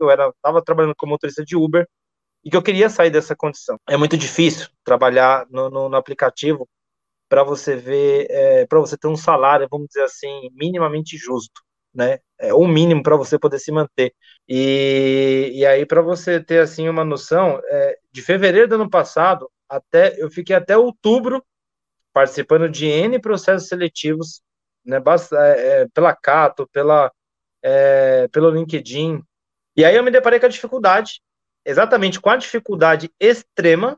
que eu estava trabalhando como motorista de Uber e que eu queria sair dessa condição. É muito difícil trabalhar no aplicativo para você ver, para você ter um salário, vamos dizer assim, minimamente justo, né? É o mínimo para você poder se manter. E aí, para você ter assim uma noção, de fevereiro do ano passado eu fiquei até outubro participando de N processos seletivos, né? Pela Cato, pelo LinkedIn. E aí eu me deparei com a dificuldade, exatamente com a dificuldade extrema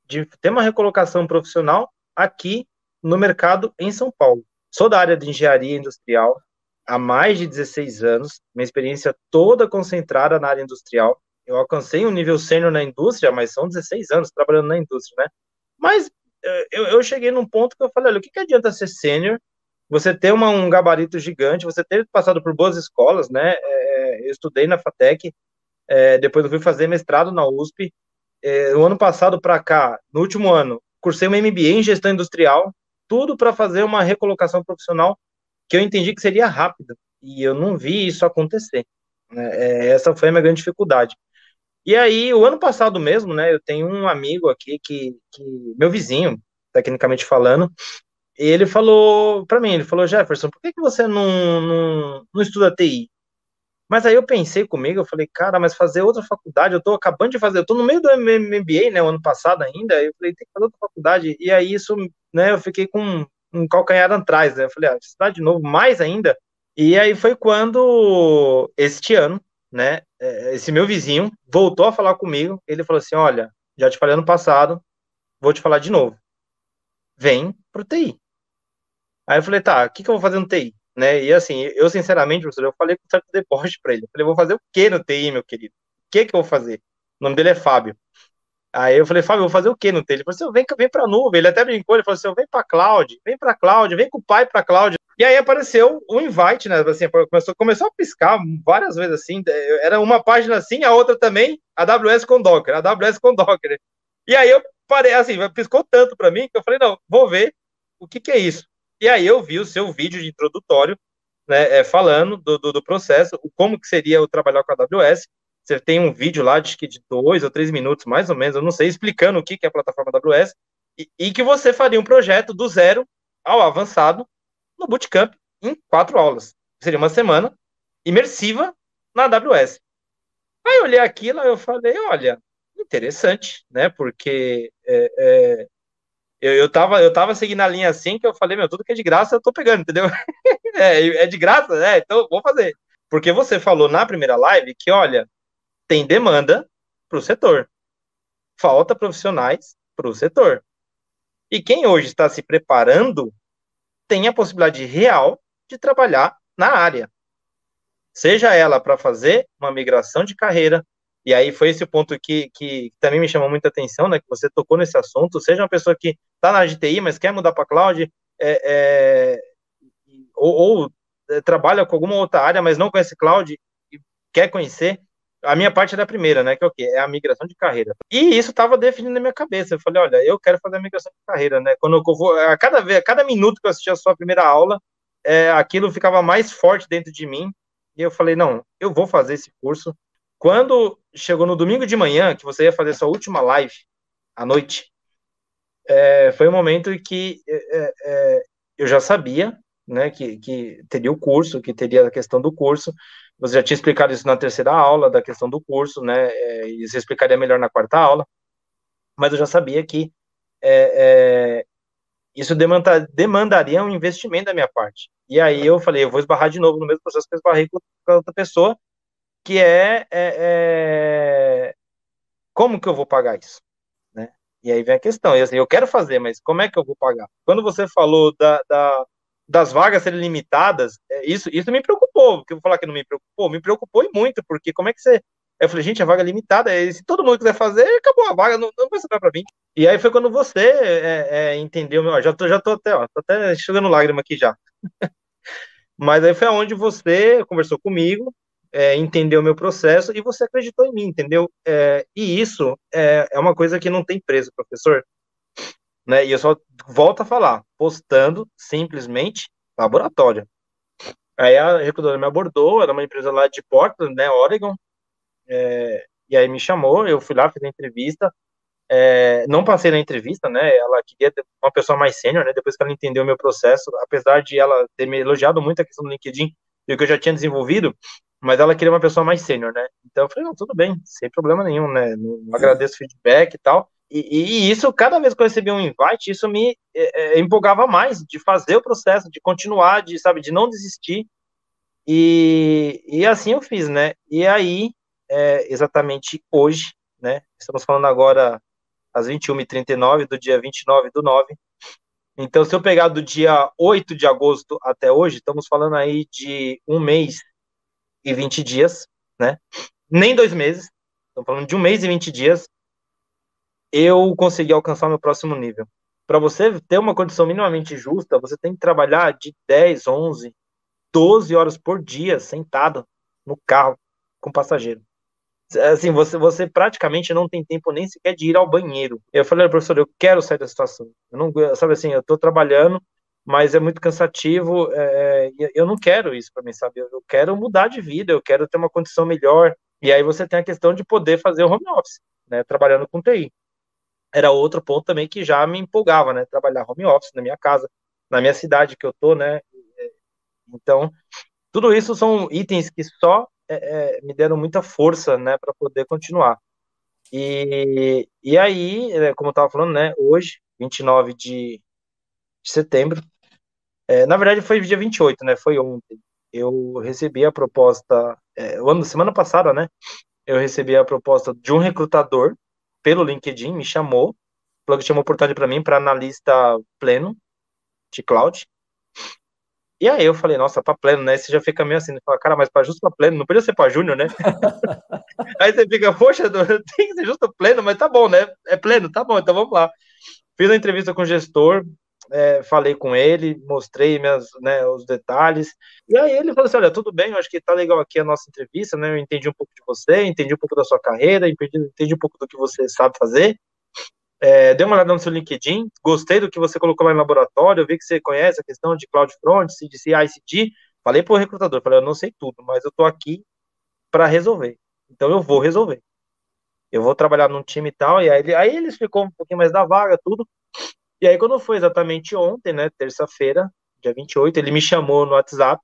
de ter uma recolocação profissional aqui no mercado em São Paulo. Sou da área de engenharia industrial há mais de 16 anos, minha experiência toda concentrada na área industrial. Eu alcancei um nível sênior na indústria, mas são 16 anos trabalhando na indústria, né? Mas eu cheguei num ponto que eu falei, olha, o que adianta ser sênior, você ter um gabarito gigante, você ter passado por boas escolas, né? Eu estudei na FATEC, depois eu fui fazer mestrado na USP. O ano passado para cá, no último ano, cursei uma MBA em gestão industrial, tudo para fazer uma recolocação profissional que eu entendi que seria rápida, e eu não vi isso acontecer, né? Essa foi a minha grande dificuldade. E aí, o ano passado mesmo, né, eu tenho um amigo aqui meu vizinho, tecnicamente falando, e ele falou para mim, ele falou, Jefferson, por que você não estuda TI? Mas aí eu pensei comigo, eu falei, cara, mas fazer outra faculdade, eu tô acabando de fazer, eu tô no meio do MBA, né, o ano passado ainda, eu falei, tem que fazer outra faculdade, e aí isso, né, eu fiquei com um calcanhar atrás, né, eu falei, estudar de novo, mais ainda, e aí foi quando, este ano, né, esse meu vizinho voltou a falar comigo, ele falou assim, olha, já te falei ano passado, vou te falar de novo, vem pro TI. Aí eu falei, tá, o que eu vou fazer no TI? Né? E assim, eu sinceramente, professor, eu falei com certo deboche pra ele. Eu falei, vou fazer o que no TI, meu querido? O que eu vou fazer? O nome dele é Fábio. Aí eu falei, Fábio, eu vou fazer o que no TI? Ele falou assim, vem pra nuvem. Ele até brincou, ele falou assim, vem pra cloud, vem com o pai pra cloud. E aí apareceu o invite, né? Assim, começou a piscar várias vezes assim. Era uma página assim, a outra também, AWS com Docker, AWS com Docker. E aí eu parei, assim, piscou tanto para mim que eu falei, não, vou ver o que é isso. E aí eu vi o seu vídeo de introdutório, né, falando do processo, como que seria o trabalhar com a AWS. Você tem um vídeo lá de 2 ou 3 minutos, mais ou menos, eu não sei, explicando o que é a plataforma AWS, e que você faria um projeto do zero ao avançado no Bootcamp em 4 aulas. Seria uma semana imersiva na AWS. Aí eu olhei aquilo e eu falei, olha, interessante, né? Porque eu tava seguindo a linha assim que eu falei, meu, tudo que é de graça eu tô pegando, entendeu? É de graça, então vou fazer. Porque você falou na primeira live que, olha, tem demanda para o setor, falta profissionais para o setor. E quem hoje está se preparando tem a possibilidade real de trabalhar na área. Seja ela para fazer uma migração de carreira, e aí foi esse o ponto que também me chamou muita atenção, né, que você tocou nesse assunto, seja uma pessoa que está na área de TI, mas quer mudar para cloud, ou trabalha com alguma outra área, mas não conhece cloud e quer conhecer. A minha parte era a primeira, né, que é o quê? É a migração de carreira. E isso estava definindo na minha cabeça. Eu falei, olha, eu quero fazer a migração de carreira, né? Quando eu vou, a cada minuto que eu assistia a sua primeira aula, aquilo ficava mais forte dentro de mim. E eu falei, não, eu vou fazer esse curso. Quando chegou no domingo de manhã, que você ia fazer sua última live à noite, foi um momento em que eu já sabia, né, que teria o curso, que teria a questão do curso. Você já tinha explicado isso na terceira aula, da questão do curso, né, e você explicaria melhor na quarta aula, mas eu já sabia que isso demandaria um investimento da minha parte. E aí eu falei, eu vou esbarrar de novo no mesmo processo que eu esbarrei com a outra pessoa, que como que eu vou pagar isso, né? E aí vem a questão, e assim, eu quero fazer, mas como é que eu vou pagar? Quando você falou das vagas serem limitadas, isso me preocupou, porque eu vou falar que não me preocupou e muito, porque como é que você... Eu falei, gente, a vaga é limitada, se todo mundo quiser fazer, acabou a vaga, não vai sobrar para mim. E aí foi quando você entendeu, ó, já tô até, ó, tô até chegando lágrima aqui já. Mas aí foi onde você conversou comigo, entendeu o meu processo e você acreditou em mim, entendeu? E isso é uma coisa que não tem preço, professor, né? E eu só volto a falar, postando simplesmente laboratório. Aí a recrutadora me abordou, era uma empresa lá de Portland, né, Oregon, E aí me chamou, eu fui lá, fiz a entrevista, não passei na entrevista, né? Ela queria uma pessoa mais sênior, né? Depois que ela entendeu o meu processo, apesar de ela ter me elogiado muito a questão do LinkedIn e o que eu já tinha desenvolvido, mas ela queria uma pessoa mais sênior, né? Então eu falei, não, tudo bem, sem problema nenhum, né? Não agradeço o feedback e tal. E isso, cada vez que eu recebia um invite, isso me empolgava mais de fazer o processo, de continuar, de, sabe, de não desistir. E assim eu fiz, né? E aí, exatamente hoje, né? Estamos falando agora às 21h39 do dia 29/9. Então, se eu pegar do dia 8 de agosto até hoje, estamos falando aí de 1 mês e 20 dias, né? Nem 2 meses, estamos falando de 1 mês e 20 dias, eu consegui alcançar o meu próximo nível. Para você ter uma condição minimamente justa, você tem que trabalhar de 10, 11, 12 horas por dia sentado no carro com passageiro. Assim, você praticamente não tem tempo nem sequer de ir ao banheiro. Eu falei, professor, eu quero sair da situação. Eu não, sabe assim, eu tô trabalhando, mas é muito cansativo, eu não quero isso para mim, sabe? Eu quero mudar de vida, eu quero ter uma condição melhor. E aí você tem a questão de poder fazer o home office, né? Trabalhando com TI. Era outro ponto também que já me empolgava, né? Trabalhar home office na minha casa, na minha cidade que eu tô, né? Então, tudo isso são itens que só me deram muita força, né, para poder continuar. E aí, como eu estava falando, né, hoje, 29 de setembro, na verdade foi dia 28, né, foi ontem, eu recebi a proposta, semana passada, né, eu recebi a proposta de um recrutador pelo LinkedIn, me chamou, falou que tinha uma oportunidade para mim para analista pleno de cloud. E aí eu falei, nossa, para pleno, né? Você já fica meio assim, fala, cara, mas para justo para pleno, não podia ser para júnior, né? Aí você fica, poxa, tem que ser justo pleno, mas tá bom, né? É pleno, tá bom, então vamos lá. Fiz a entrevista com o gestor, falei com ele, mostrei né, os detalhes. E aí ele falou assim: olha, tudo bem, eu acho que tá legal aqui a nossa entrevista, né? Eu entendi um pouco de você, entendi um pouco da sua carreira, entendi um pouco do que você sabe fazer. Dei uma olhada no seu LinkedIn, gostei do que você colocou lá no laboratório, eu vi que você conhece a questão de CloudFront, CDC, ICD. Falei pro recrutador, falei, eu não sei tudo, mas eu tô aqui para resolver. Então eu vou resolver. Eu vou trabalhar num time e tal, e aí ele explicou um pouquinho mais da vaga, tudo. E aí quando foi exatamente ontem, né, terça-feira, dia 28, ele me chamou no WhatsApp,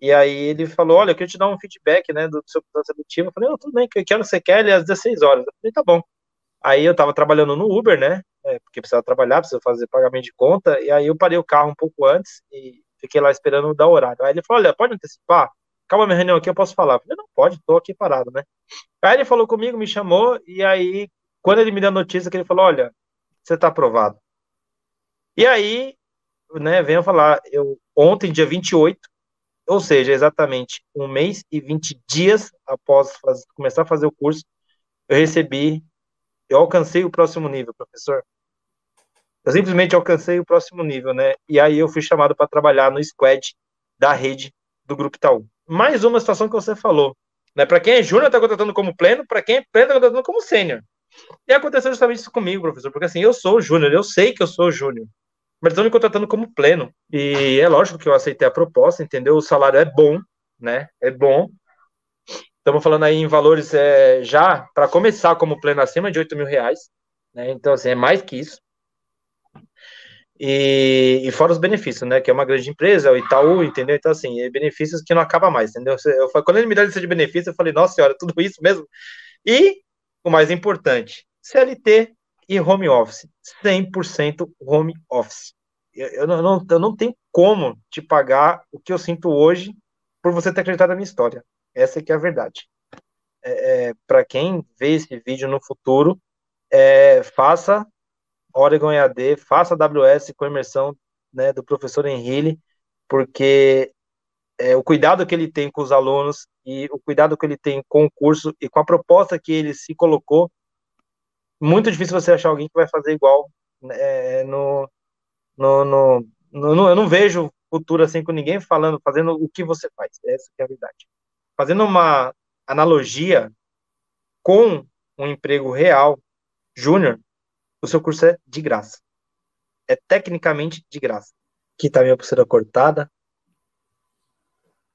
e aí ele falou, olha, eu queria te dar um feedback, né, do seu processo seletivo. Eu falei, tudo bem, que hora você quer? Ele às 16 horas. Eu falei, tá bom. Aí eu tava trabalhando no Uber, né, porque precisava trabalhar, precisava fazer pagamento de conta, e aí eu parei o carro um pouco antes e fiquei lá esperando dar o horário. Aí ele falou, olha, pode antecipar? Calma, minha reunião aqui, eu posso falar. Eu falei, não, pode, tô aqui parado, né. Aí ele falou comigo, me chamou, e aí, quando ele me deu a notícia, que ele falou, olha, você tá aprovado. E aí, né, venho falar, ontem, dia 28, ou seja, exatamente 1 mês e 20 dias após começar a fazer o curso, eu alcancei o próximo nível, professor. Eu simplesmente alcancei o próximo nível, né? E aí eu fui chamado para trabalhar no squad da rede do Grupo Itaú. Mais uma situação que você falou, né? Para quem é júnior, está contratando como pleno, para quem é pleno, está contratando como sênior. E aconteceu justamente isso comigo, professor, porque assim, eu sou júnior, eu sei que eu sou júnior, mas estão me contratando como pleno. E é lógico que eu aceitei a proposta, entendeu? O salário é bom, né? É bom. Estamos falando aí em valores já, para começar como pleno, acima de 8 mil reais, né? Então, assim, é mais que isso. E fora os benefícios, né? Que é uma grande empresa, o Itaú, entendeu? Então, assim, benefícios que não acaba mais, entendeu? Quando ele me deu a lista de benefícios, eu falei, nossa senhora, tudo isso mesmo? E o mais importante, CLT e home office. 100% home office. Eu não tenho como te pagar o que eu sinto hoje por você ter acreditado na minha história. Essa que é a verdade. Para quem vê esse vídeo no futuro, faça Oregon EAD, faça AWS com imersão, né, do professor Henrique, porque o cuidado que ele tem com os alunos e o cuidado que ele tem com o curso e com a proposta que ele se colocou, muito difícil você achar alguém que vai fazer igual, né, no, no, eu não vejo futuro assim com ninguém fazendo o que você faz. Essa que é a verdade. Fazendo uma analogia com um emprego real, júnior, o seu curso é de graça. É tecnicamente de graça. Aqui tá minha pulseira cortada.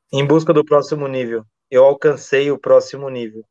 Em busca do próximo nível. Eu alcancei o próximo nível.